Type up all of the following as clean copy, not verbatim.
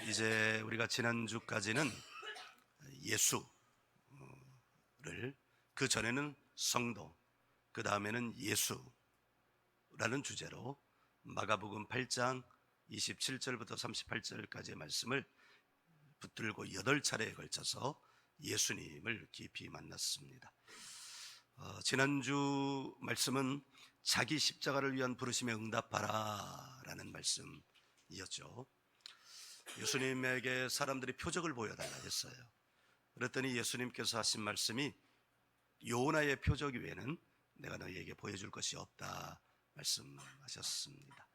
이제 우리가 지난주까지는 예수를, 그 전에는 성도, 그 다음에는 예수라는 주제로 마가복음 8장 27절부터 38절까지의 말씀을 붙들고 8차례에 걸쳐서 예수님을 깊이 만났습니다. 지난주 말씀은 자기 십자가를 위한 부르심에 응답하라 라는 말씀이었죠. 예수님에게 사람들이 표적을 보여달라 했어요. 그랬더니 예수님께서 하신 말씀이 요나의 표적 외에는 내가 너희에게 보여줄 것이 없다 말씀하셨습니다.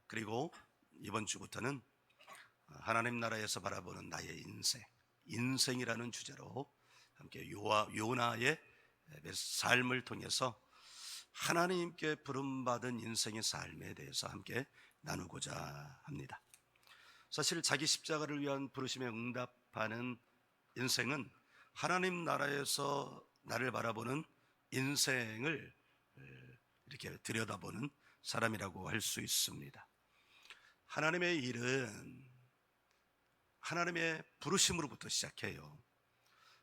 그리고 이번 주부터는 하나님 나라에서 바라보는 나의 인생이라는 주제로 함께 요나의 삶을 통해서 하나님께 부름받은 인생의 삶에 대해서 함께 나누고자 합니다. 사실 자기 십자가를 위한 부르심에 응답하는 인생은 하나님 나라에서 나를 바라보는 인생을 이렇게 들여다보는 사람이라고 할 수 있습니다. 하나님의 일은 하나님의 부르심으로부터 시작해요.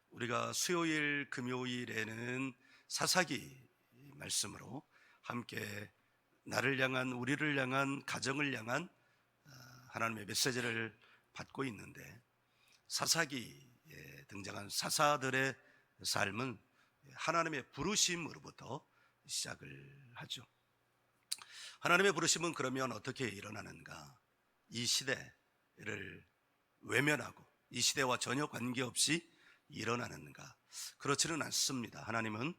우리가 수요일, 금요일에는 사사기 말씀으로 함께 나를 향한, 우리를 향한, 가정을 향한 하나님의 메시지를 받고 있는데, 사사기에 등장한 사사들의 삶은 하나님의 부르심으로부터 시작을 하죠. 하나님의 부르심은 그러면 어떻게 일어나는가? 이 시대를 외면하고 이 시대와 전혀 관계없이 일어나는가? 그렇지는 않습니다. 하나님은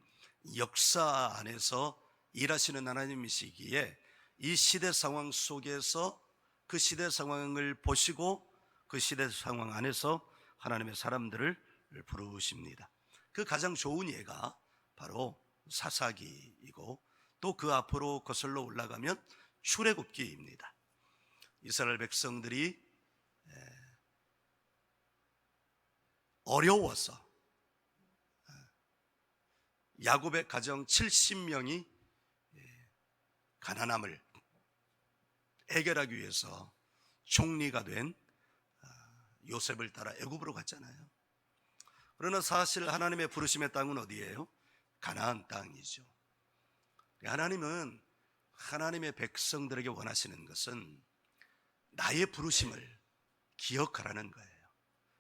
역사 안에서 일하시는 하나님이시기에 이 시대 상황 속에서 그 시대 상황을 보시고 그 시대 상황 안에서 하나님의 사람들을 부르십니다. 그 가장 좋은 예가 바로 사사기이고 또 그 앞으로 거슬러 올라가면 출애굽기입니다. 이스라엘 백성들이 어려워서 야곱의 가정 70명이 가난함을 해결하기 위해서 총리가 된 요셉을 따라 애굽으로 갔잖아요. 그러나 사실 하나님의 부르심의 땅은 어디예요? 가나안 땅이죠. 하나님은 하나님의 백성들에게 원하시는 것은 나의 부르심을 기억하라는 거예요.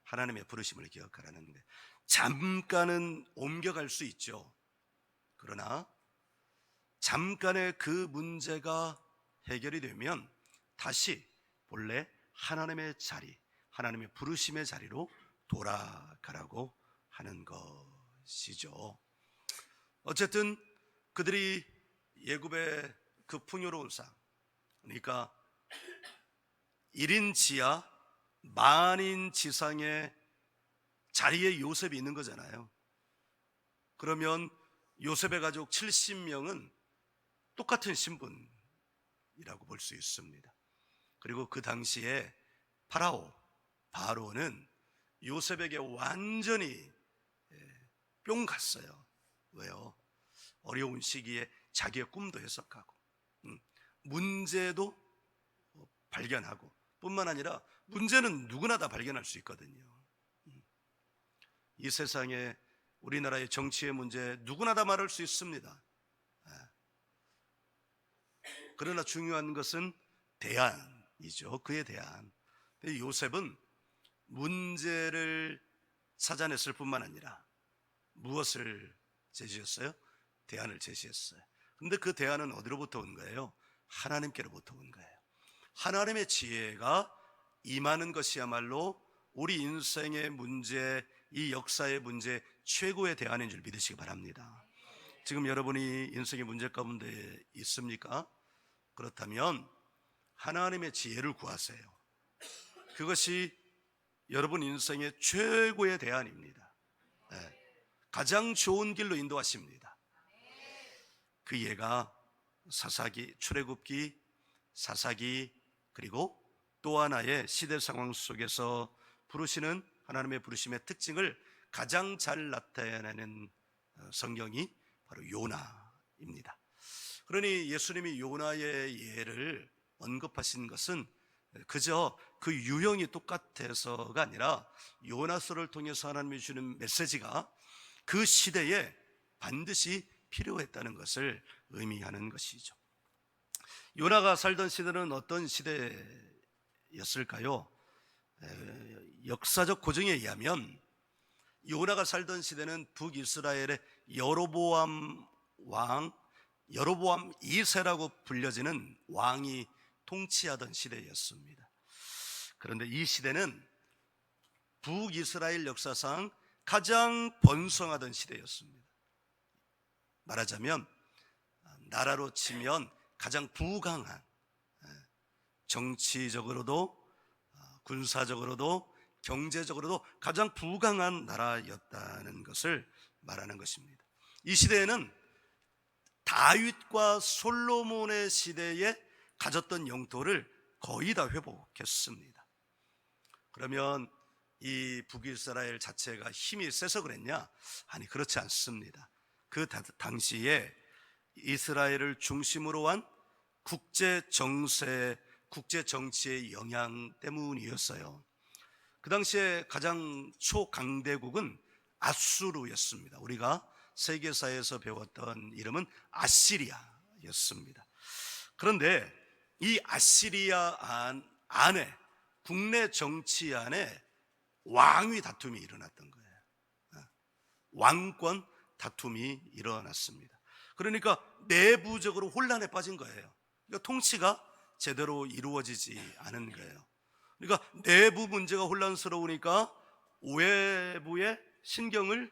하나님의 부르심을 기억하라는 거예요. 잠깐은 옮겨갈 수 있죠. 그러나 잠깐의 그 문제가 해결이 되면 다시 본래 하나님의 자리, 하나님의 부르심의 자리로 돌아가라고 하는 것이죠. 어쨌든 그들이 예굽의 그 풍요로운 삶, 그러니까 1인 지하 만인 지상의 자리에 요셉이 있는 거잖아요. 그러면 요셉의 가족 70명은 똑같은 신분이라고 볼 수 있습니다. 그리고 그 당시에 바로는 요셉에게 완전히 뿅 갔어요. 왜요? 어려운 시기에 자기의 꿈도 해석하고 문제도 발견하고 뿐만 아니라 문제는 누구나 다 발견할 수 있거든요. 이 세상에 우리나라의 정치의 문제 누구나 다 말할 수 있습니다. 그러나 중요한 것은 대안이죠. 그의 대안. 요셉은 문제를 찾아냈을 뿐만 아니라 무엇을 제시했어요? 대안을 제시했어요. 그런데 그 대안은 어디로부터 온 거예요? 하나님께로부터 온 거예요. 하나님의 지혜가 임하는 것이야말로 우리 인생의 문제, 이 역사의 문제 최고의 대안인 줄 믿으시기 바랍니다. 지금 여러분이 인생의 문제 가운데 있습니까? 그렇다면 하나님의 지혜를 구하세요. 그것이 여러분 인생의 최고의 대안입니다. 가장 좋은 길로 인도하십니다. 그 예가 사사기, 출애굽기, 사사기, 그리고 또 하나의 시대 상황 속에서 부르시는 하나님의 부르심의 특징을 가장 잘 나타내는 성경이 바로 요나입니다. 그러니 예수님이 요나의 예를 언급하신 것은 그저 그 유형이 똑같아서가 아니라 요나서를 통해서 하나님이 주는 메시지가 그 시대에 반드시 필요했다는 것을 의미하는 것이죠. 요나가 살던 시대는 어떤 시대였을까요? 역사적 고증에 의하면 요나가 살던 시대는 북이스라엘의 여로보암 2세라고 불려지는 왕이 통치하던 시대였습니다. 그런데 이 시대는 북이스라엘 역사상 가장 번성하던 시대였습니다. 말하자면 나라로 치면 가장 부강한, 정치적으로도 군사적으로도 경제적으로도 가장 부강한 나라였다는 것을 말하는 것입니다. 이 시대에는 다윗과 솔로몬의 시대에 가졌던 영토를 거의 다 회복했습니다. 그러면 이 북이스라엘 자체가 힘이 세서 그랬냐? 아니, 그렇지 않습니다. 그 당시에 이스라엘을 중심으로 한 국제 정치의 영향 때문이었어요. 그 당시에 가장 초강대국은 아수르였습니다. 우리가 세계사에서 배웠던 이름은 아시리아였습니다. 그런데 이 아시리아 안에, 국내 정치 안에 왕위 다툼이 일어났던 거예요. 왕권 다툼이 일어났습니다. 그러니까 내부적으로 혼란에 빠진 거예요. 그러니까 통치가 제대로 이루어지지 않은 거예요. 그러니까 내부 문제가 혼란스러우니까 외부의 신경을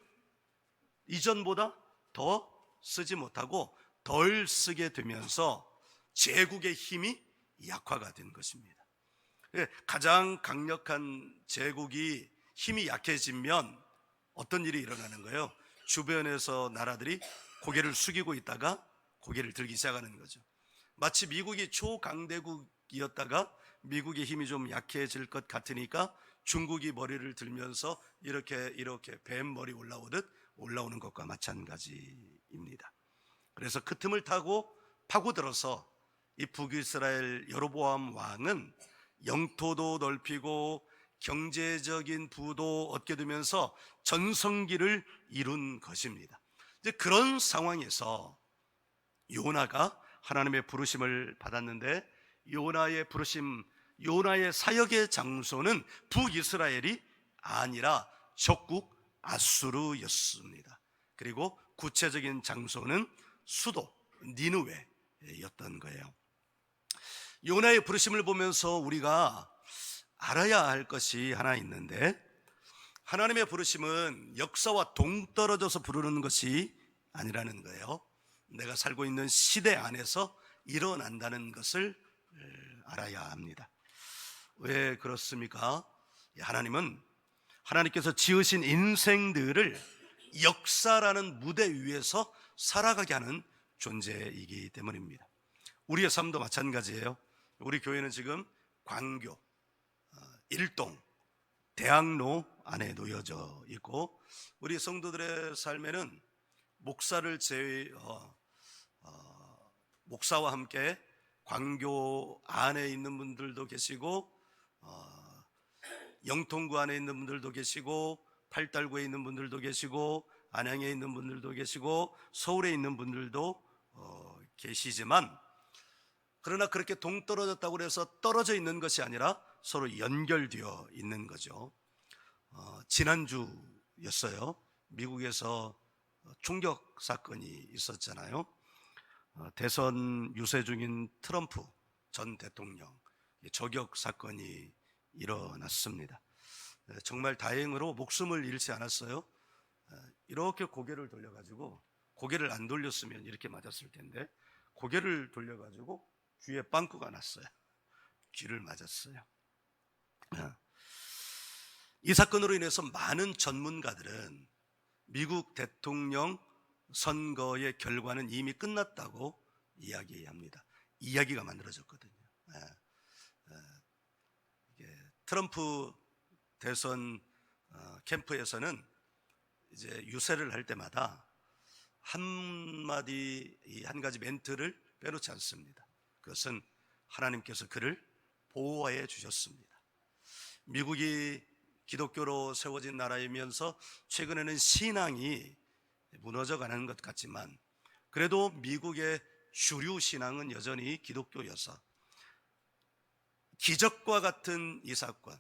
이전보다 더 쓰지 못하고 덜 쓰게 되면서 제국의 힘이 약화가 된 것입니다. 가장 강력한 제국이 힘이 약해지면 어떤 일이 일어나는 거예요? 주변에서 나라들이 고개를 숙이고 있다가 고개를 들기 시작하는 거죠. 마치 미국이 초강대국이었다가 미국의 힘이 좀 약해질 것 같으니까 중국이 머리를 들면서 이렇게 뱀머리 올라오듯 올라오는 것과 마찬가지입니다. 그래서 그 틈을 타고 파고들어서 이 북이스라엘 여로보암 왕은 영토도 넓히고 경제적인 부도 얻게 되면서 전성기를 이룬 것입니다. 이제 그런 상황에서 요나가 하나님의 부르심을 받았는데, 요나의 부르심, 요나의 사역의 장소는 북이스라엘이 아니라 적국 아수르였습니다. 그리고 구체적인 장소는 수도 니느웨였던 거예요. 요나의 부르심을 보면서 우리가 알아야 할 것이 하나 있는데, 하나님의 부르심은 역사와 동떨어져서 부르는 것이 아니라는 거예요. 내가 살고 있는 시대 안에서 일어난다는 것을 알아야 합니다. 왜 그렇습니까? 하나님께서 지으신 인생들을 역사라는 무대 위에서 살아가게 하는 존재이기 때문입니다. 우리의 삶도 마찬가지예요. 우리 교회는 지금 광교, 일동, 대학로 안에 놓여져 있고, 우리 성도들의 삶에는 목사와 함께 광교 안에 있는 분들도 계시고, 영통구 안에 있는 분들도 계시고, 팔달구에 있는 분들도 계시고, 안양에 있는 분들도 계시고, 서울에 있는 분들도 계시지만, 그러나 그렇게 동떨어졌다고 해서 떨어져 있는 것이 아니라 서로 연결되어 있는 거죠. 지난주였어요. 미국에서 총격 사건이 있었잖아요. 대선 유세 중인 트럼프 전 대통령 저격 사건이 일어났습니다. 정말 다행으로 목숨을 잃지 않았어요. 이렇게 고개를 돌려가지고, 고개를 안 돌렸으면 이렇게 맞았을 텐데 고개를 돌려가지고 귀에 빵꾸가 났어요. 귀를 맞았어요. 이 사건으로 인해서 많은 전문가들은 미국 대통령 선거의 결과는 이미 끝났다고 이야기합니다. 이야기가 만들어졌거든요. 트럼프 대선 캠프에서는 이제 유세를 할 때마다 한 가지 멘트를 빼놓지 않습니다. 그것은 하나님께서 그를 보호해 주셨습니다. 미국이 기독교로 세워진 나라이면서 최근에는 신앙이 무너져가는 것 같지만 그래도 미국의 주류 신앙은 여전히 기독교여서 기적과 같은 이 사건,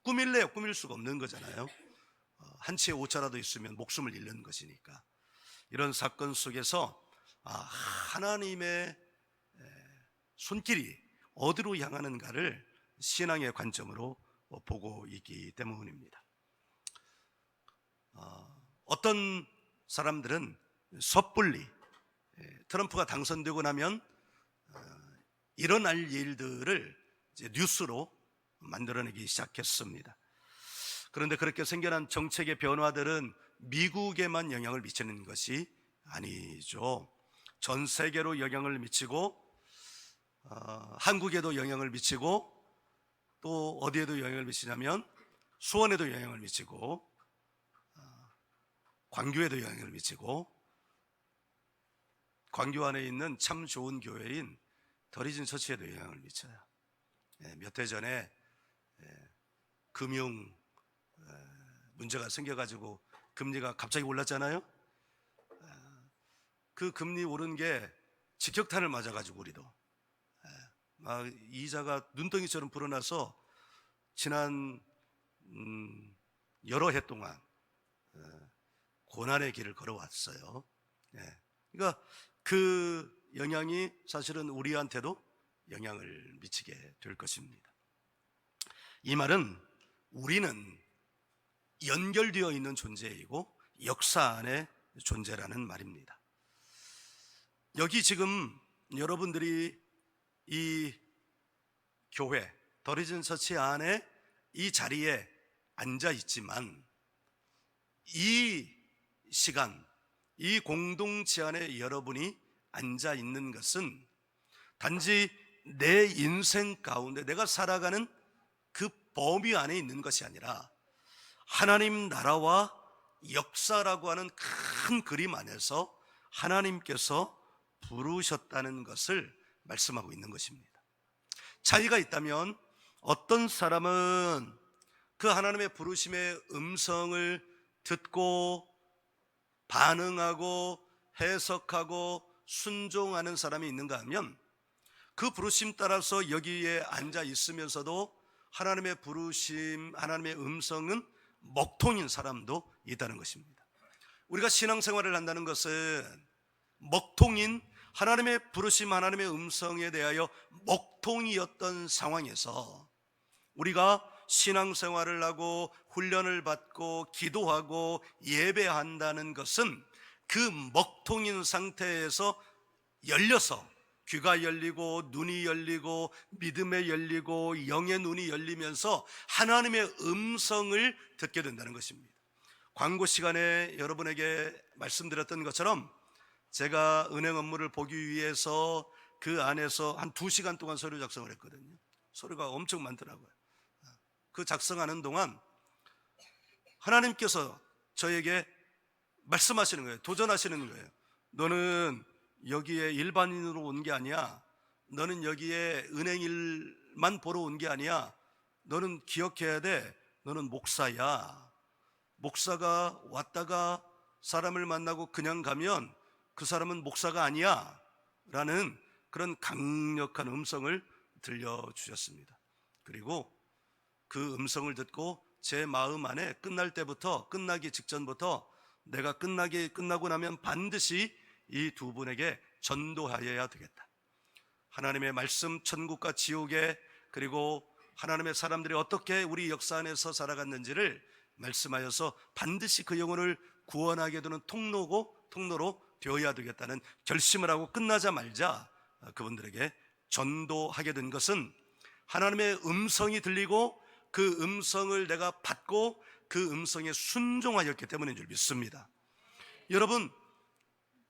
꾸밀래야 꾸밀 수가 없는 거잖아요. 한 치의 오차라도 있으면 목숨을 잃는 것이니까. 이런 사건 속에서 하나님의 손길이 어디로 향하는가를 신앙의 관점으로 보고 있기 때문입니다. 어떤 사람들은 섣불리 트럼프가 당선되고 나면 일어날 일들을 이제 뉴스로 만들어내기 시작했습니다. 그런데 그렇게 생겨난 정책의 변화들은 미국에만 영향을 미치는 것이 아니죠. 전 세계로 영향을 미치고 한국에도 영향을 미치고 또 어디에도 영향을 미치냐면 수원에도 영향을 미치고 광교에도 영향을 미치고 광교 안에 있는 참 좋은 교회인 더리진 처치에도 영향을 미쳐요. 몇 해 전에 금융 문제가 생겨가지고 금리가 갑자기 올랐잖아요. 그 금리 오른 게 직격탄을 맞아가지고 우리도 막 이자가 눈덩이처럼 불어나서 지난 여러 해 동안 고난의 길을 걸어왔어요. 그러니까 그 영향이 사실은 우리한테도 영향을 미치게 될 것입니다. 이 말은 우리는 연결되어 있는 존재이고 역사 안의 존재라는 말입니다. 여기 지금 여러분들이 이 교회 더리진 처치 안에 이 자리에 앉아 있지만 이 시간, 이 공동체 안에 여러분이 앉아 있는 것은 단지 내 인생 가운데 내가 살아가는 그 범위 안에 있는 것이 아니라 하나님 나라와 역사라고 하는 큰 그림 안에서 하나님께서 부르셨다는 것을 말씀하고 있는 것입니다. 차이가 있다면 어떤 사람은 그 하나님의 부르심의 음성을 듣고 반응하고 해석하고 순종하는 사람이 있는가 하면 그 부르심 따라서 여기에 앉아 있으면서도 하나님의 부르심, 하나님의 음성은 먹통인 사람도 있다는 것입니다. 우리가 신앙생활을 한다는 것은 먹통인 하나님의 부르심, 하나님의 음성에 대하여 먹통이었던 상황에서 우리가 신앙생활을 하고 훈련을 받고 기도하고 예배한다는 것은 그 먹통인 상태에서 열려서 귀가 열리고 눈이 열리고 믿음에 열리고 영의 눈이 열리면서 하나님의 음성을 듣게 된다는 것입니다. 광고 시간에 여러분에게 말씀드렸던 것처럼 제가 은행 업무를 보기 위해서 그 안에서 한 2시간 동안 서류 작성을 했거든요. 서류가 엄청 많더라고요. 그 작성하는 동안 하나님께서 저에게 말씀하시는 거예요. 도전하시는 거예요. 너는 여기에 일반인으로 온 게 아니야. 너는 여기에 은행 일만 보러 온 게 아니야. 너는 기억해야 돼. 너는 목사야. 목사가 왔다가 사람을 만나고 그냥 가면 그 사람은 목사가 아니야 라는 그런 강력한 음성을 들려주셨습니다. 그리고 그 음성을 듣고 제 마음 안에 끝날 때부터, 끝나기 직전부터 내가 끝나고 나면 반드시 이 두 분에게 전도하여야 되겠다. 하나님의 말씀, 천국과 지옥에, 그리고 하나님의 사람들이 어떻게 우리 역사 안에서 살아갔는지를 말씀하여서 반드시 그 영혼을 구원하게 되는 통로로 되어야 되겠다는 결심을 하고 끝나자마자 그분들에게 전도하게 된 것은 하나님의 음성이 들리고 그 음성을 내가 받고 그 음성에 순종하였기 때문인 줄 믿습니다. 여러분,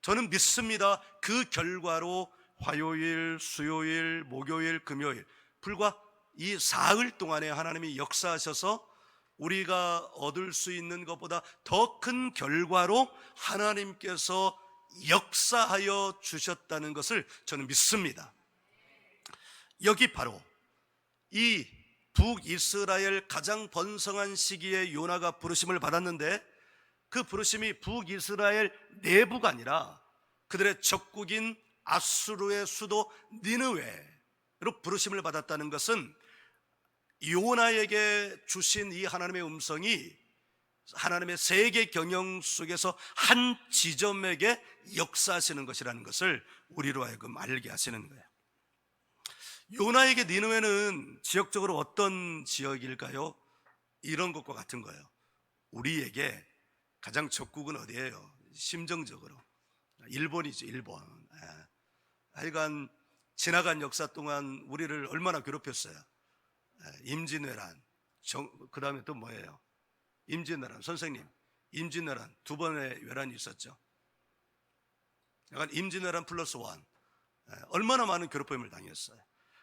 저는 믿습니다. 그 결과로 화요일, 수요일, 목요일, 금요일 불과 이 사흘 동안에 하나님이 역사하셔서 우리가 얻을 수 있는 것보다 더 큰 결과로 하나님께서 역사하여 주셨다는 것을 저는 믿습니다. 여기 바로 이 북이스라엘 가장 번성한 시기에 요나가 부르심을 받았는데, 그 부르심이 북이스라엘 내부가 아니라 그들의 적국인 아수르의 수도 니느웨로 부르심을 받았다는 것은 요나에게 주신 이 하나님의 음성이 하나님의 세계 경영 속에서 한 지점에게 역사하시는 것이라는 것을 우리로 하여금 알게 하시는 거예요. 요나에게 니느웨는 지역적으로 어떤 지역일까요? 이런 것과 같은 거예요. 우리에게 가장 적국은 어디예요? 심정적으로 일본이죠. 일본. 하여간 지나간 역사 동안 우리를 얼마나 괴롭혔어요. 임진왜란, 그 다음에 또 뭐예요? 임진왜란. 선생님, 임진왜란 두 번의 외란이 있었죠. 약간 임진왜란 플러스 원. 얼마나 많은 괴롭힘을 당했어요.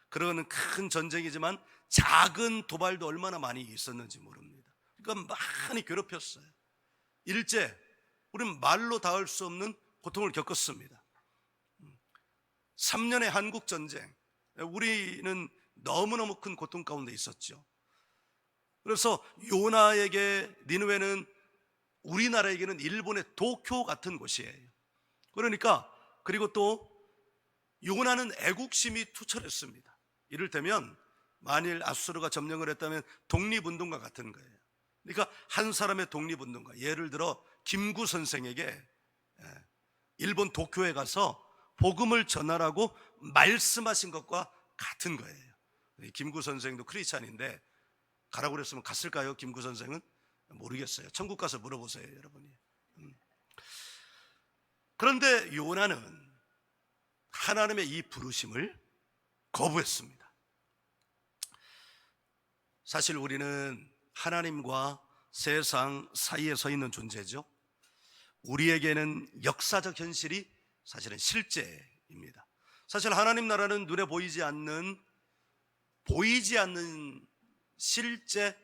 그거는 큰 전쟁이지만 작은 도발도 얼마나 많이 있었는지 모릅니다. 그러니까 많이 괴롭혔어요. 일제, 우리는 말로 닿을 수 없는 고통을 겪었습니다. 3년의 한국전쟁, 우리는 너무너무 큰 고통 가운데 있었죠. 그래서 요나에게 니느웨는 우리나라에게는 일본의 도쿄 같은 곳이에요. 그러니까, 그리고 또 요나는 애국심이 투철했습니다. 이를테면 만일 아수르가 점령을 했다면 독립운동가 같은 거예요. 그러니까 한 사람의 독립운동가, 예를 들어 김구 선생에게 일본 도쿄에 가서 복음을 전하라고 말씀하신 것과 같은 거예요. 김구 선생도 크리스찬인데 가라고 그랬으면 갔을까요? 김구 선생은? 모르겠어요. 천국 가서 물어보세요, 여러분이. 그런데 요나는 하나님의 이 부르심을 거부했습니다. 사실 우리는 하나님과 세상 사이에 서 있는 존재죠. 우리에게는 역사적 현실이 사실은 실제입니다. 사실 하나님 나라는 눈에 보이지 않는 실제,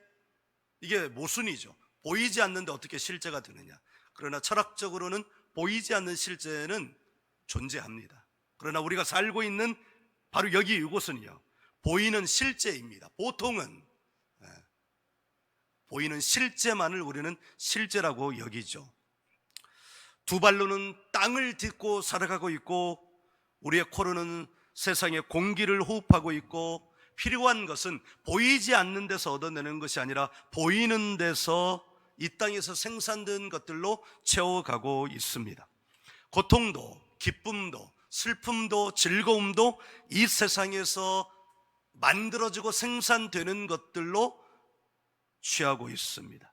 이게 모순이죠. 보이지 않는데 어떻게 실제가 되느냐. 그러나 철학적으로는 보이지 않는 실제는 존재합니다. 그러나 우리가 살고 있는 바로 여기 이곳은요, 보이는 실제입니다. 보통은 보이는 실제만을 우리는 실제라고 여기죠. 두 발로는 땅을 딛고 살아가고 있고, 우리의 코로는 세상의 공기를 호흡하고 있고, 필요한 것은 보이지 않는 데서 얻어내는 것이 아니라 보이는 데서, 이 땅에서 생산된 것들로 채워가고 있습니다. 고통도 기쁨도 슬픔도 즐거움도 이 세상에서 만들어지고 생산되는 것들로 취하고 있습니다.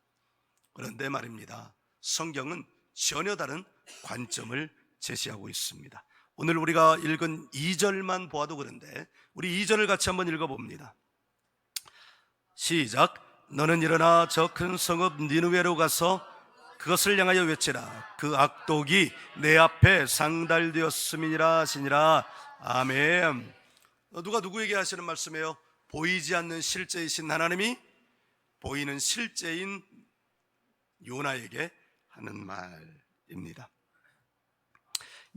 그런데 말입니다, 성경은 전혀 다른 관점을 제시하고 있습니다. 오늘 우리가 읽은 2절만 보아도 그런데 우리 2절을 같이 한번 읽어봅니다. 시작. 너는 일어나 저 큰 성읍 니느웨로 가서 그것을 향하여 외치라. 그 악독이 내 앞에 상달되었음이니라 하시니라. 아멘. 누가 누구에게 하시는 말씀이에요? 보이지 않는 실제이신 하나님이 보이는 실제인 요나에게 하는 말입니다.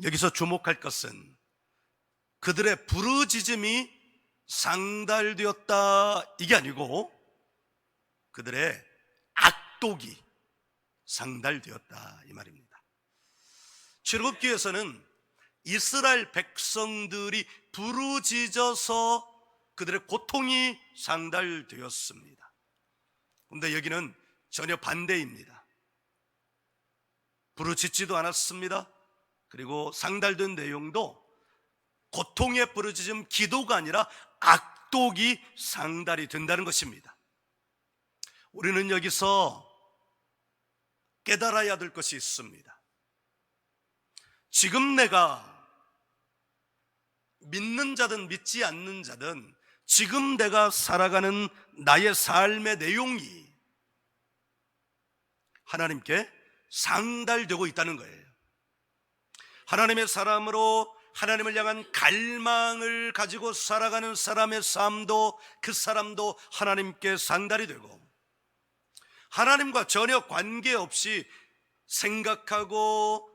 여기서 주목할 것은 그들의 부르짖음이 상달되었다, 이게 아니고 그들의 악독이 상달되었다, 이 말입니다. 출애굽기에서는 이스라엘 백성들이 부르짖어서 그들의 고통이 상달되었습니다. 그런데 여기는 전혀 반대입니다. 부르짖지도 않았습니다. 그리고 상달된 내용도 고통의 부르짖음, 기도가 아니라 악독이 상달이 된다는 것입니다. 우리는 여기서 깨달아야 될 것이 있습니다. 지금 내가 믿는 자든 믿지 않는 자든 지금 내가 살아가는 나의 삶의 내용이 하나님께 상달되고 있다는 거예요. 하나님의 사람으로 하나님을 향한 갈망을 가지고 살아가는 사람의 삶도, 그 사람도 하나님께 상달이 되고, 하나님과 전혀 관계없이 생각하고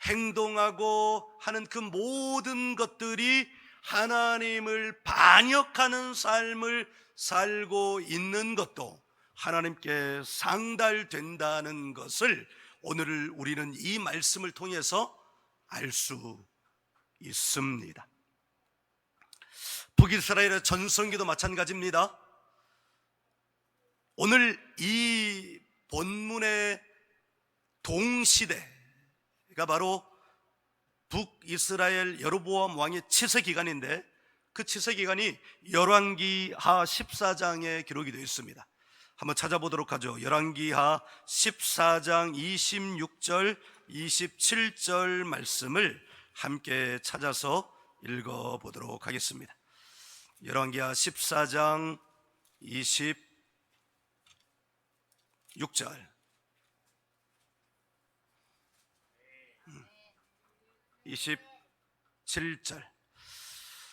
행동하고 하는 그 모든 것들이 하나님을 반역하는 삶을 살고 있는 것도 하나님께 상달된다는 것을 오늘 우리는 이 말씀을 통해서 알 수 있습니다. 북이스라엘의 전성기도 마찬가지입니다. 오늘 이 본문의 동시대가 바로 북이스라엘 여로보암 왕의 치세 기간인데, 그 치세 기간이 열왕기하 14장에 기록이 되어 있습니다. 한번 찾아보도록 하죠. 열왕기하 14장 26절 27절 말씀을 함께 찾아서 읽어보도록 하겠습니다. 열왕기하 14장 26절 27절.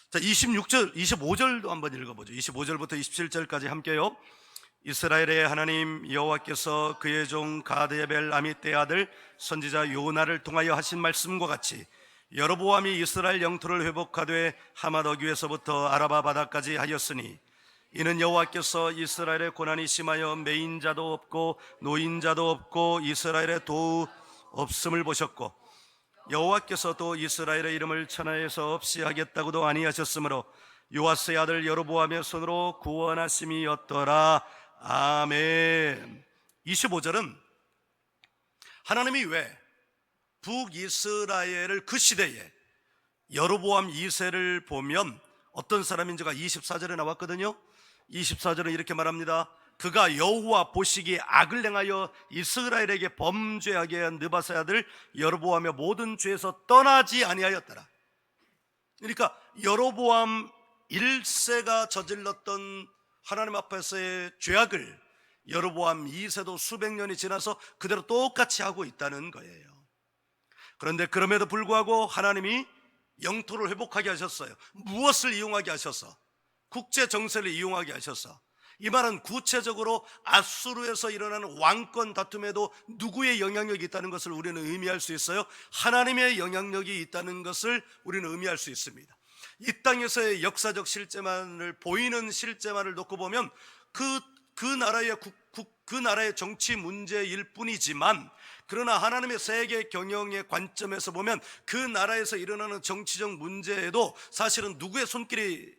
자, 26절, 25절도 한번 읽어보죠. 25절부터 27절까지 함께요. 이스라엘의 하나님 여호와께서 그의 종 가드야벨 아미떼의 아들 선지자 요나를 통하여 하신 말씀과 같이 여로보암이 이스라엘 영토를 회복하되 하맛 어귀에서부터 아라바 바다까지 하였으니, 이는 여호와께서 이스라엘의 고난이 심하여 매인자도 없고 노인자도 없고 이스라엘의 도우 없음을 보셨고, 여호와께서 또 이스라엘의 이름을 천하에서 없이 하겠다고도 아니하셨으므로 요아스의 아들 여로보암의 손으로 구원하심이었더라. 아멘. 25절은 하나님이 왜 북이스라엘을 그 시대에 여로보암 2세를 보면 어떤 사람인지가 24절에 나왔거든요. 24절은 이렇게 말합니다. 그가 여호와 보시기에 악을 행하여 이스라엘에게 범죄하게 한 느바세 아들 여로보암의 모든 죄에서 떠나지 아니하였더라. 그러니까 여로보암 1세가 저질렀던 하나님 앞에서의 죄악을 여로보암 2세도 수백 년이 지나서 그대로 똑같이 하고 있다는 거예요. 그런데 그럼에도 불구하고 하나님이 영토를 회복하게 하셨어요. 무엇을 이용하게 하셔서? 국제 정세를 이용하게 하셔서. 이 말은 구체적으로 아수르에서 일어나는 왕권 다툼에도 누구의 영향력이 있다는 것을 우리는 의미할 수 있어요. 하나님의 영향력이 있다는 것을 우리는 의미할 수 있습니다. 이 땅에서의 역사적 실제만을, 보이는 실제만을 놓고 보면 그 나라의 정치 문제일 뿐이지만, 그러나 하나님의 세계 경영의 관점에서 보면 그 나라에서 일어나는 정치적 문제에도 사실은 누구의 손길이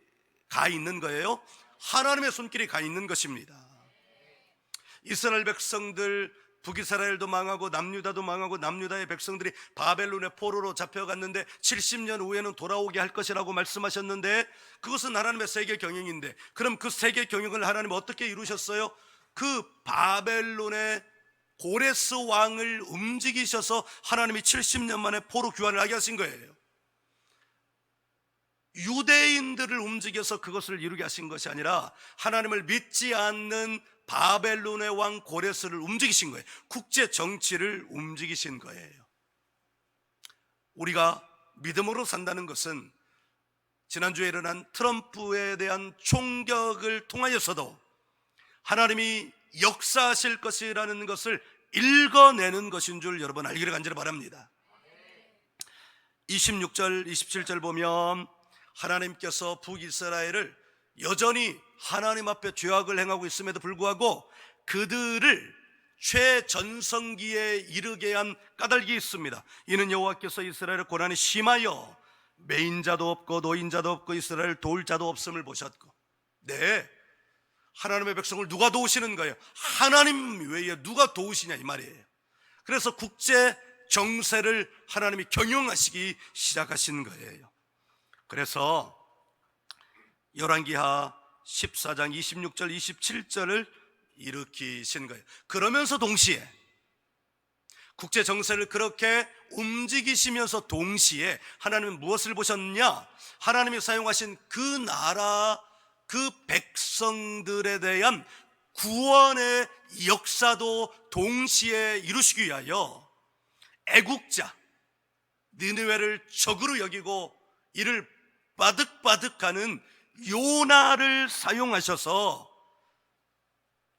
가 있는 거예요? 하나님의 손길이 가 있는 것입니다. 이스라엘 백성들, 북이스라엘도 망하고 남유다도 망하고 남유다의 백성들이 바벨론의 포로로 잡혀갔는데 70년 후에는 돌아오게 할 것이라고 말씀하셨는데, 그것은 하나님의 세계 경영인데, 그럼 그 세계 경영을 하나님 어떻게 이루셨어요? 그 바벨론의 고레스 왕을 움직이셔서 하나님이 70년 만에 포로 귀환을 하게 하신 거예요. 유대인들을 움직여서 그것을 이루게 하신 것이 아니라 하나님을 믿지 않는 바벨론의 왕 고레스를 움직이신 거예요. 국제 정치를 움직이신 거예요. 우리가 믿음으로 산다는 것은 지난주에 일어난 트럼프에 대한 총격을 통하여서도 하나님이 역사하실 것이라는 것을 읽어내는 것인 줄 여러분 알기를 간절히 바랍니다. 26절 27절 보면 하나님께서 북이스라엘을 여전히 하나님 앞에 죄악을 행하고 있음에도 불구하고 그들을 최전성기에 이르게 한 까닭이 있습니다. 이는 여호와께서 이스라엘의 고난이 심하여 매인자도 없고 노인자도 없고 이스라엘 도울 자도 없음을 보셨고, 네, 하나님의 백성을 누가 도우시는 거예요? 하나님 외에 누가 도우시냐 이 말이에요. 그래서 국제 정세를 하나님이 경영하시기 시작하신 거예요. 그래서 열왕기하 14장 26절 27절을 일으키신 거예요. 그러면서 동시에 국제 정세를 그렇게 움직이시면서 동시에 하나님은 무엇을 보셨냐? 하나님이 사용하신 그 나라, 그 백성들에 대한 구원의 역사도 동시에 이루시기 위하여 애국자 니느웨를 적으로 여기고 이를 바득바득하는 요나를 사용하셔서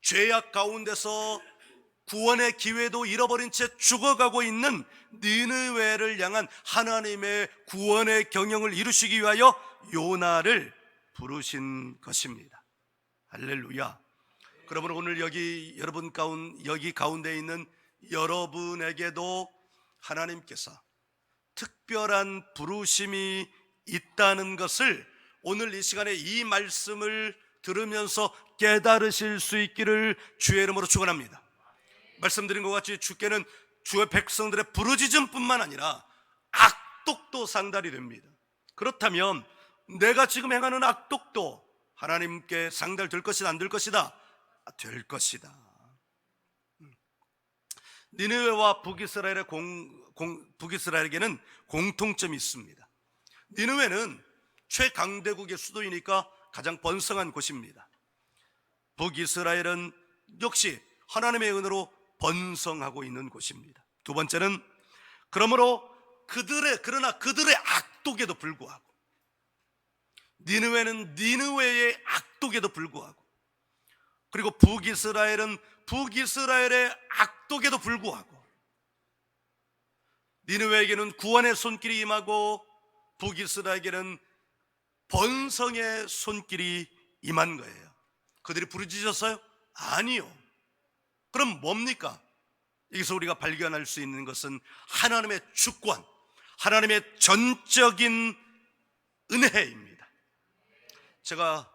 죄악 가운데서 구원의 기회도 잃어버린 채 죽어가고 있는 니느웨를 향한 하나님의 구원의 경영을 이루시기 위하여 요나를 부르신 것입니다. 할렐루야. 그러므로 오늘 여기 가운데 있는 여러분에게도 하나님께서 특별한 부르심이 있다는 것을 오늘 이 시간에 이 말씀을 들으면서 깨달으실 수 있기를 주의 이름으로 축원합니다. 말씀드린 것 같이 주께는 주의 백성들의 부르짖음뿐만 아니라 악독도 상달이 됩니다. 그렇다면 내가 지금 행하는 악독도 하나님께 상달될 것이다, 안 될 것이다? 될 것이다. 니느웨와 북이스라엘에게는 공통점이 있습니다. 니느웨는 최강대국의 수도이니까 가장 번성한 곳입니다. 북이스라엘은 역시 하나님의 은혜로 번성하고 있는 곳입니다. 두 번째는 그러나 그들의 악독에도 불구하고, 니느웨는 니느웨의 악독에도 불구하고, 그리고 북이스라엘은 북이스라엘의 악독에도 불구하고, 니느웨에게는 구원의 손길이 임하고 북이스라엘에게는 번성의 손길이 임한 거예요. 그들이 부르짖었어요? 아니요. 그럼 뭡니까? 여기서 우리가 발견할 수 있는 것은 하나님의 주권, 하나님의 전적인 은혜입니다. 제가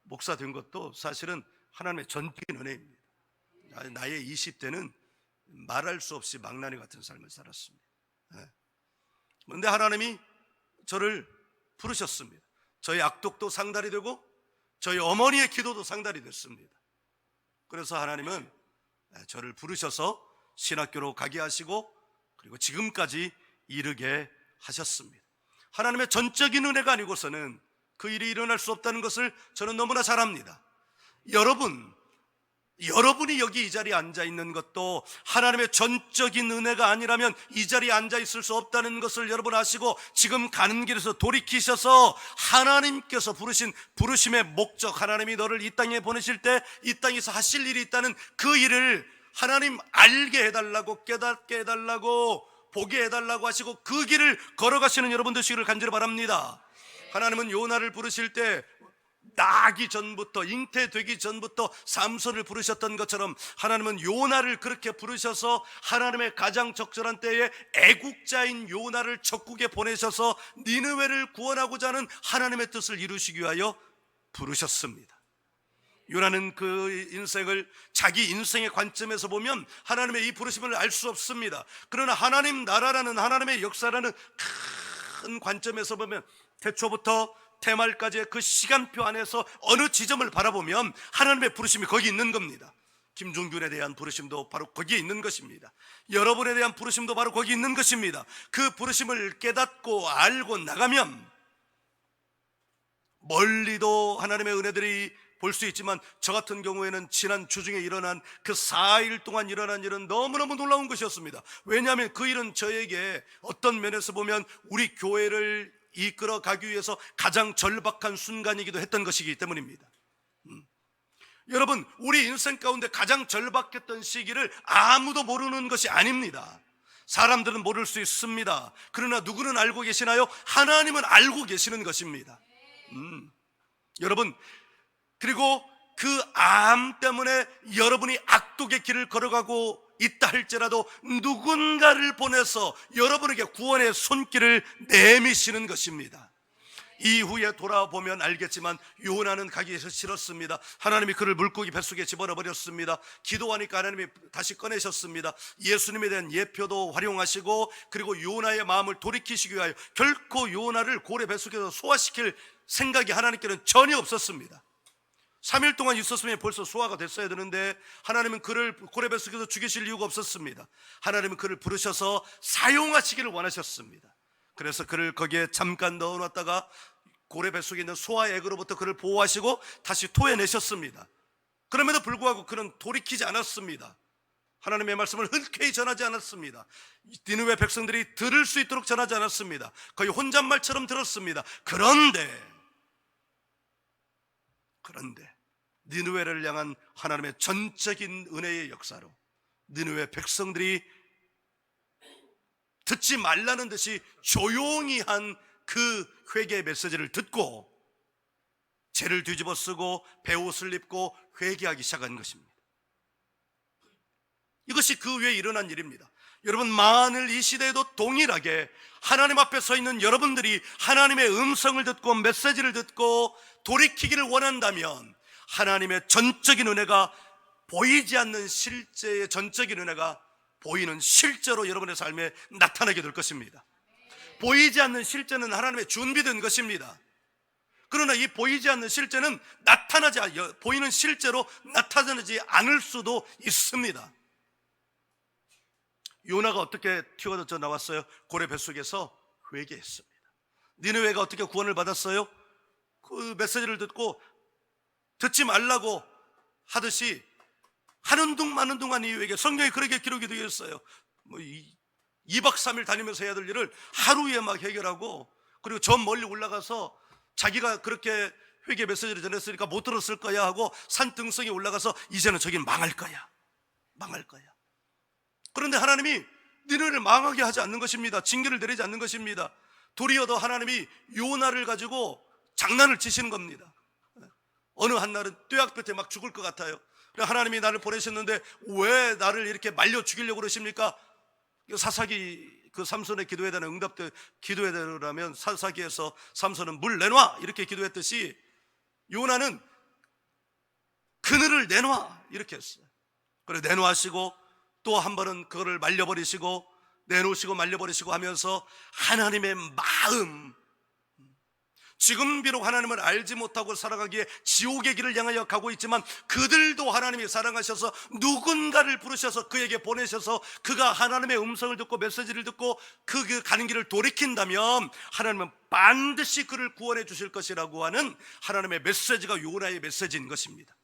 목사 된 것도 사실은 하나님의 전적인 은혜입니다. 나의 20대는 말할 수 없이 망나니 같은 삶을 살았습니다. 그런데 하나님이 저를 부르셨습니다. 저희 악독도 상달이 되고 저희 어머니의 기도도 상달이 됐습니다. 그래서 하나님은 저를 부르셔서 신학교로 가게 하시고 그리고 지금까지 이르게 하셨습니다. 하나님의 전적인 은혜가 아니고서는 그 일이 일어날 수 없다는 것을 저는 너무나 잘 압니다. 여러분이 여기 이 자리에 앉아 있는 것도 하나님의 전적인 은혜가 아니라면 이 자리에 앉아 있을 수 없다는 것을 여러분 아시고, 지금 가는 길에서 돌이키셔서 하나님께서 부르신 부르심의 목적, 하나님이 너를 이 땅에 보내실 때 이 땅에서 하실 일이 있다는 그 일을 하나님 알게 해달라고, 깨닫게 해달라고, 보게 해달라고 하시고 그 길을 걸어가시는 여러분 되시기를 간절히 바랍니다. 하나님은 요나를 부르실 때 나기 전부터, 잉태되기 전부터 삼손을 부르셨던 것처럼 하나님은 요나를 그렇게 부르셔서 하나님의 가장 적절한 때에 애국자인 요나를 적국에 보내셔서 니느웨를 구원하고자 하는 하나님의 뜻을 이루시기 위하여 부르셨습니다. 요나는 그 인생을 자기 인생의 관점에서 보면 하나님의 이 부르심을 알 수 없습니다. 그러나 하나님 나라라는, 하나님의 역사라는 큰 관점에서 보면 태초부터 태말까지의 그 시간표 안에서 어느 지점을 바라보면 하나님의 부르심이 거기 있는 겁니다. 김종균에 대한 부르심도 바로 거기에 있는 것입니다. 여러분에 대한 부르심도 바로 거기 있는 것입니다. 그 부르심을 깨닫고 알고 나가면 멀리도 하나님의 은혜들이 볼 수 있지만, 저 같은 경우에는 지난 주중에 일어난 그 4일 동안 일어난 일은 너무너무 놀라운 것이었습니다. 왜냐하면 그 일은 저에게 어떤 면에서 보면 우리 교회를 이끌어 가기 위해서 가장 절박한 순간이기도 했던 것이기 때문입니다. 여러분, 우리 인생 가운데 가장 절박했던 시기를 아무도 모르는 것이 아닙니다. 사람들은 모를 수 있습니다. 그러나 누구는 알고 계시나요? 하나님은 알고 계시는 것입니다. 여러분, 그리고 그 암 때문에 여러분이 악독의 길을 걸어가고 있다 할지라도 누군가를 보내서 여러분에게 구원의 손길을 내미시는 것입니다. 이후에 돌아보면 알겠지만 요나는 가기 싫었습니다. 하나님이 그를 물고기 뱃속에 집어넣어 버렸습니다. 기도하니까 하나님이 다시 꺼내셨습니다. 예수님에 대한 예표도 활용하시고, 그리고 요나의 마음을 돌이키시기 위하여 결코 요나를 고래 뱃속에서 소화시킬 생각이 하나님께는 전혀 없었습니다. 3일 동안 있었으면 벌써 소화가 됐어야 되는데 하나님은 그를 고래 뱃속에서 죽이실 이유가 없었습니다. 하나님은 그를 부르셔서 사용하시기를 원하셨습니다. 그래서 그를 거기에 잠깐 넣어놨다가 고래 뱃속에 있는 소화의 액으로부터 그를 보호하시고 다시 토해내셨습니다. 그럼에도 불구하고 그는 돌이키지 않았습니다. 하나님의 말씀을 흔쾌히 전하지 않았습니다. 니느웨 백성들이 들을 수 있도록 전하지 않았습니다. 거의 혼잣말처럼 들었습니다. 그런데 니느웨를 향한 하나님의 전적인 은혜의 역사로 니느웨 백성들이 듣지 말라는 듯이 조용히 한 그 회개의 메시지를 듣고 죄를 뒤집어 쓰고 베옷을 입고 회개하기 시작한 것입니다. 이것이 그 위에 일어난 일입니다. 여러분, 만일 이 시대에도 동일하게 하나님 앞에 서 있는 여러분들이 하나님의 음성을 듣고 메시지를 듣고 돌이키기를 원한다면 하나님의 전적인 은혜가 보이지 않는 실제의 전적인 은혜가 보이는 실제로 여러분의 삶에 나타나게 될 것입니다. 보이지 않는 실제는 하나님의 준비된 것입니다. 그러나 이 보이지 않는 실제는 보이는 실제로 나타나지 않을 수도 있습니다. 요나가 어떻게 튀어져 나왔어요? 고래 뱃속에서 회개했습니다. 니느웨가 어떻게 구원을 받았어요? 그 메시지를 듣지 말라고 하듯이 하는 둥 마는 둥한 이유에게 성경에 그렇게 기록이 되어 있어요. 2박 3일 다니면서 해야 될 일을 하루에 막 해결하고, 그리고 저 멀리 올라가서 자기가 그렇게 회개 메시지를 전했으니까 못 들었을 거야 하고 산 등성에 올라가서 이제는 저긴 망할 거야. 그런데 하나님이 니네를 망하게 하지 않는 것입니다. 징계를 내리지 않는 것입니다. 도리어 더 하나님이 요나를 가지고 장난을 치시는 겁니다. 어느 한날은 뙤약볕에 막 죽을 것 같아요. 하나님이 나를 보내셨는데 왜 나를 이렇게 말려 죽이려고 그러십니까? 사사기 그 삼손의 기도에 대한 응답들, 기도에 대하면 사사기에서 삼손은 물 내놔 이렇게 기도했듯이 요나는 그늘을 내놔 이렇게 했어요. 그래 내놓으시고 또 한 번은 그거를 말려버리시고 내놓으시고 말려버리시고 하면서 하나님의 마음, 지금 비록 하나님을 알지 못하고 살아가기에 지옥의 길을 향하여 가고 있지만 그들도 하나님이 사랑하셔서 누군가를 부르셔서 그에게 보내셔서 그가 하나님의 음성을 듣고 메시지를 듣고 그 가는 길을 돌이킨다면 하나님은 반드시 그를 구원해 주실 것이라고 하는 하나님의 메시지가 요나의 메시지인 것입니다.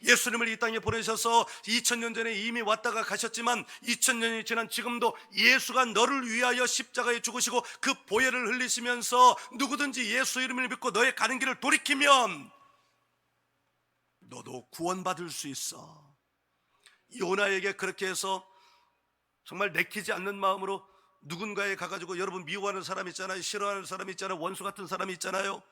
예수님을 이 땅에 보내셔서 2000년 전에 이미 왔다가 가셨지만 2000년이 지난 지금도 예수가 너를 위하여 십자가에 죽으시고 그 보혈을 흘리시면서 누구든지 예수 이름을 믿고 너의 가는 길을 돌이키면 너도 구원받을 수 있어. 요나에게 그렇게 해서 정말 내키지 않는 마음으로 누군가에 가가지고, 여러분 미워하는 사람 있잖아요, 싫어하는 사람 있잖아요, 원수 같은 사람이 있잖아요.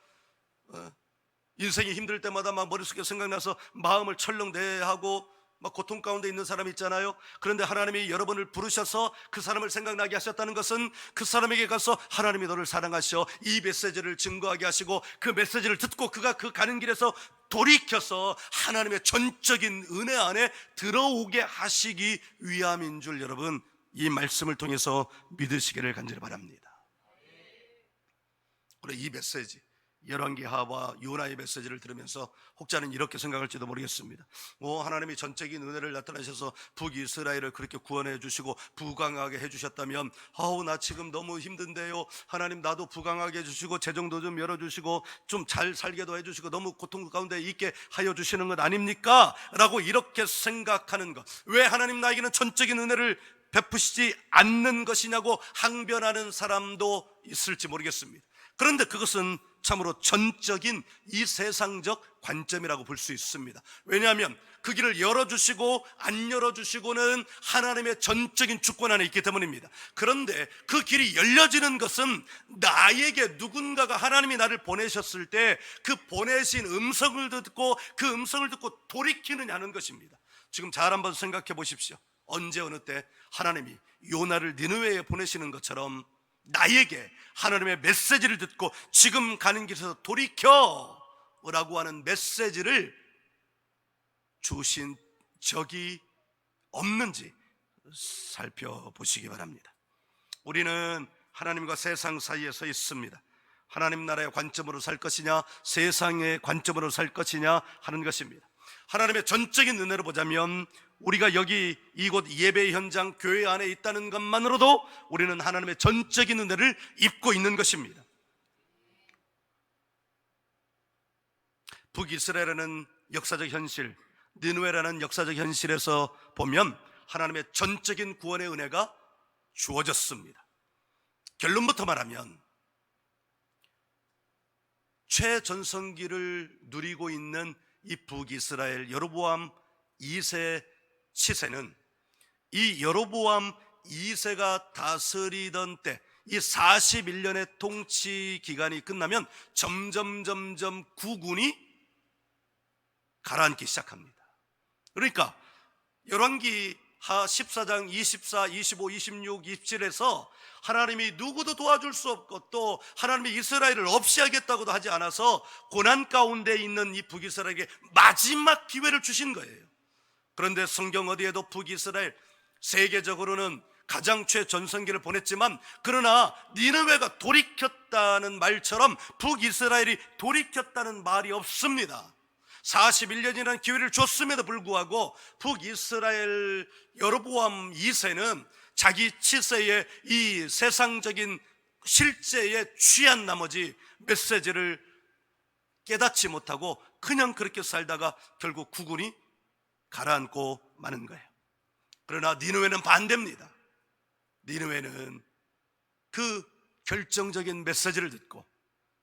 인생이 힘들 때마다 막 머릿속에 생각나서 마음을 철렁대하고 막 고통 가운데 있는 사람 있잖아요. 그런데 하나님이 여러분을 부르셔서 그 사람을 생각나게 하셨다는 것은 그 사람에게 가서 하나님이 너를 사랑하셔 이 메시지를 증거하게 하시고 그 메시지를 듣고 그가 그 가는 길에서 돌이켜서 하나님의 전적인 은혜 안에 들어오게 하시기 위함인 줄 여러분 이 말씀을 통해서 믿으시기를 간절히 바랍니다. 그래, 이 메시지 열왕기하와 요나의 메시지를 들으면서 혹자는 이렇게 생각할지도 모르겠습니다. 하나님이 전적인 은혜를 나타내셔서 북이스라엘을 그렇게 구원해 주시고 부강하게 해주셨다면 나 지금 너무 힘든데요, 하나님 나도 부강하게 해주시고 재정도 좀 열어주시고 좀 잘 살게도 해주시고 너무 고통 가운데 있게 하여 주시는 것 아닙니까? 라고 이렇게 생각하는 것, 왜 하나님 나에게는 전적인 은혜를 베푸시지 않는 것이냐고 항변하는 사람도 있을지 모르겠습니다. 그런데 그것은 참으로 전적인 이 세상적 관점이라고 볼 수 있습니다. 왜냐하면 그 길을 열어주시고 안 열어주시고는 하나님의 전적인 주권 안에 있기 때문입니다. 그런데 그 길이 열려지는 것은 나에게 누군가가, 하나님이 나를 보내셨을 때 그 보내신 음성을 듣고 그 음성을 듣고 돌이키느냐 하는 것입니다. 지금 잘 한번 생각해 보십시오. 언제 어느 때 하나님이 요나를 니느웨에 보내시는 것처럼 나에게 하나님의 메시지를 듣고 지금 가는 길에서 돌이켜 라고 하는 메시지를 주신 적이 없는지 살펴보시기 바랍니다. 우리는 하나님과 세상 사이에 서 있습니다. 하나님 나라의 관점으로 살 것이냐 세상의 관점으로 살 것이냐 하는 것입니다. 하나님의 전적인 은혜로 보자면 우리가 여기 이곳 예배 현장 교회 안에 있다는 것만으로도 우리는 하나님의 전적인 은혜를 입고 있는 것입니다. 북이스라엘은 역사적 현실, 니느웨라는 역사적 현실에서 보면 하나님의 전적인 구원의 은혜가 주어졌습니다. 결론부터 말하면 최전성기를 누리고 있는 이 북이스라엘 여로보암 2세 치세는 이 여로보암 2세가 다스리던 때 이 41년의 통치 기간이 끝나면 점점 국군이 가라앉기 시작합니다. 그러니까 열왕기 하 14장 24, 25, 26, 27에서 하나님이 누구도 도와줄 수 없고 또 하나님이 이스라엘을 없이 하겠다고도 하지 않아서 고난 가운데 있는 이 북이스라엘에게 마지막 기회를 주신 거예요. 그런데 성경 어디에도 북이스라엘, 세계적으로는 가장 최전성기를 보냈지만, 그러나 니느웨가 돌이켰다는 말처럼 북이스라엘이 돌이켰다는 말이 없습니다. 41년이라는 기회를 줬음에도 불구하고 북이스라엘 여로보암 2세는 자기 치세의 이 세상적인 실제에 취한 나머지 메시지를 깨닫지 못하고 그냥 그렇게 살다가 결국 국운이 가라앉고 마는 거예요. 그러나 니느웨는 반대입니다. 니느웨는 그 결정적인 메시지를 듣고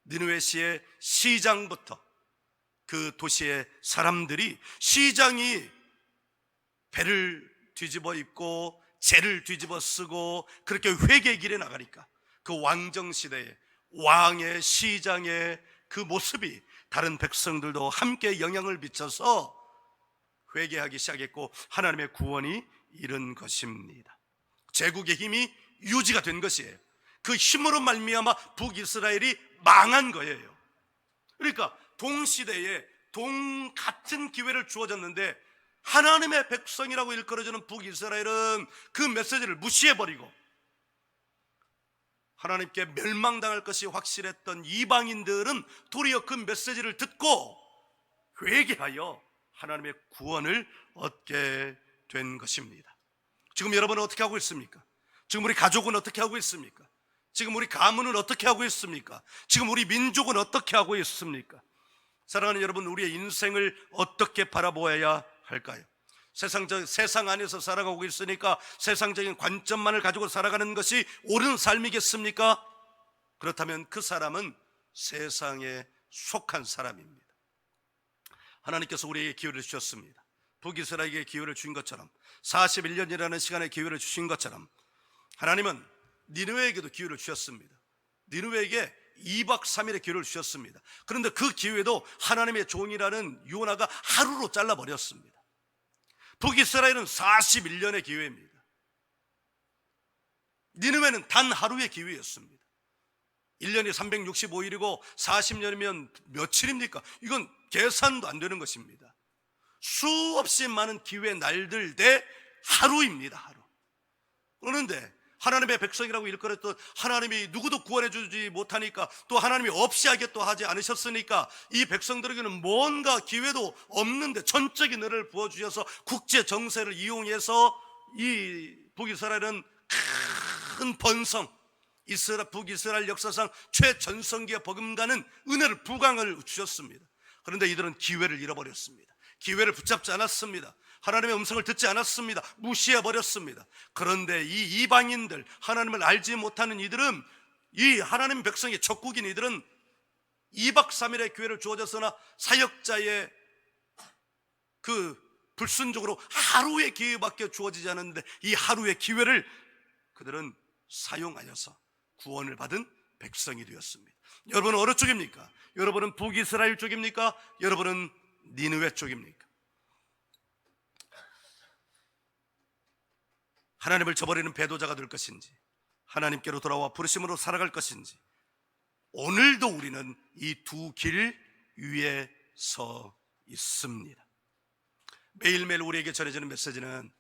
니느웨시의 시장부터 그 도시의 사람들이, 시장이 배를 뒤집어 입고 재를 뒤집어 쓰고 그렇게 회개의 길에 나가니까 그 왕정시대의 왕의 시장의 그 모습이 다른 백성들도 함께 영향을 미쳐서 회개하기 시작했고 하나님의 구원이 이른 것입니다. 제국의 힘이 유지가 된 것이에요. 그 힘으로 말미암아 북이스라엘이 망한 거예요. 그러니까 동시대에 같은 기회를 주어졌는데 하나님의 백성이라고 일컬어지는 북이스라엘은 그 메시지를 무시해버리고 하나님께 멸망당할 것이 확실했던 이방인들은 도리어 그 메시지를 듣고 회개하여 하나님의 구원을 얻게 된 것입니다. 지금 여러분은 어떻게 하고 있습니까? 지금 우리 가족은 어떻게 하고 있습니까? 지금 우리 가문은 어떻게 하고 있습니까? 지금 우리 민족은 어떻게 하고 있습니까? 사랑하는 여러분, 우리의 인생을 어떻게 바라보아야 할까요? 세상 안에서 살아가고 있으니까 세상적인 관점만을 가지고 살아가는 것이 옳은 삶이겠습니까? 그렇다면 그 사람은 세상에 속한 사람입니다. 하나님께서 우리에게 기회를 주셨습니다. 북이스라엘에게 기회를 주신 것처럼 41년이라는 시간에 기회를 주신 것처럼 하나님은 니느웨에게도 기회를 주셨습니다. 니느웨에게 2박 3일의 기회를 주셨습니다. 그런데 그 기회도 하나님의 종이라는 요나가 하루로 잘라버렸습니다. 북이스라엘은 41년의 기회입니다. 니느웨는 단 하루의 기회였습니다. 1년이 365일이고 40년이면 며칠입니까? 이건 계산도 안 되는 것입니다. 수없이 많은 기회 날들 대 하루입니다. 하루. 그런데 하나님의 백성이라고 일컬었던 하나님이 누구도 구원해 주지 못하니까 또 하나님이 없이 하겠다 하지 않으셨으니까 이 백성들에게는 뭔가 기회도 없는데 전적인 은혜를 부어주셔서 국제 정세를 이용해서 이 북이스라엘은 큰 번성, 북이스라엘 역사상 최전성기에 버금가는 은혜를 부강을 주셨습니다. 그런데 이들은 기회를 잃어버렸습니다. 기회를 붙잡지 않았습니다. 하나님의 음성을 듣지 않았습니다. 무시해버렸습니다. 그런데 이 이방인들, 하나님을 알지 못하는 이들은, 이 하나님 백성의 적국인 이들은 2박 3일의 기회를 주어졌으나 사역자의 그 불순종으로 하루의 기회밖에 주어지지 않았는데 이 하루의 기회를 그들은 사용하여서 구원을 받은 백성이 되었습니다. 여러분은 어느 쪽입니까? 여러분은 북이스라엘 쪽입니까? 여러분은 니느웨 쪽입니까? 하나님을 저버리는 배도자가 될 것인지 하나님께로 돌아와 부르심으로 살아갈 것인지, 오늘도 우리는 이 두 길 위에 서 있습니다. 매일매일 우리에게 전해지는 메시지는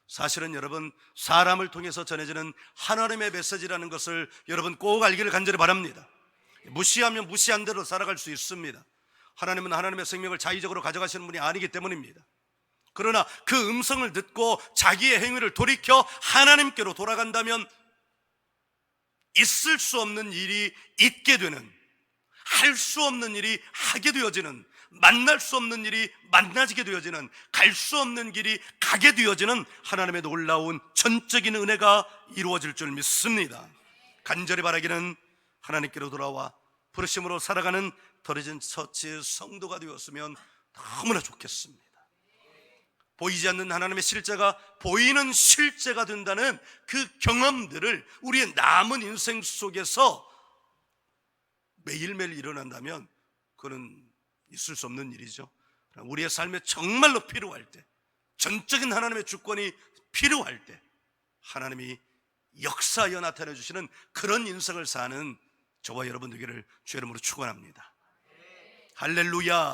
사실은 여러분, 사람을 통해서 전해지는 하나님의 메시지라는 것을 여러분 꼭 알기를 간절히 바랍니다. 무시하면 무시한 대로 살아갈 수 있습니다. 하나님은 하나님의 생명을 자의적으로 가져가시는 분이 아니기 때문입니다. 그러나 그 음성을 듣고 자기의 행위를 돌이켜 하나님께로 돌아간다면 있을 수 없는 일이 있게 되는, 할 수 없는 일이 하게 되어지는, 만날 수 없는 일이 만나지게 되어지는, 갈 수 없는 길이 가게 되어지는 하나님의 놀라운 전적인 은혜가 이루어질 줄 믿습니다. 간절히 바라기는 하나님께로 돌아와 부르심으로 살아가는 더러진 처치의 성도가 되었으면 너무나 좋겠습니다. 보이지 않는 하나님의 실제가 보이는 실제가 된다는 그 경험들을 우리의 남은 인생 속에서 매일매일 일어난다면 그건 있을 수 없는 일이죠. 우리의 삶에 정말로 필요할 때, 전적인 하나님의 주권이 필요할 때 하나님이 역사하여 나타내 주시는 그런 인생을 사는 저와 여러분 되기를 주의 이름으로 축원합니다. 할렐루야.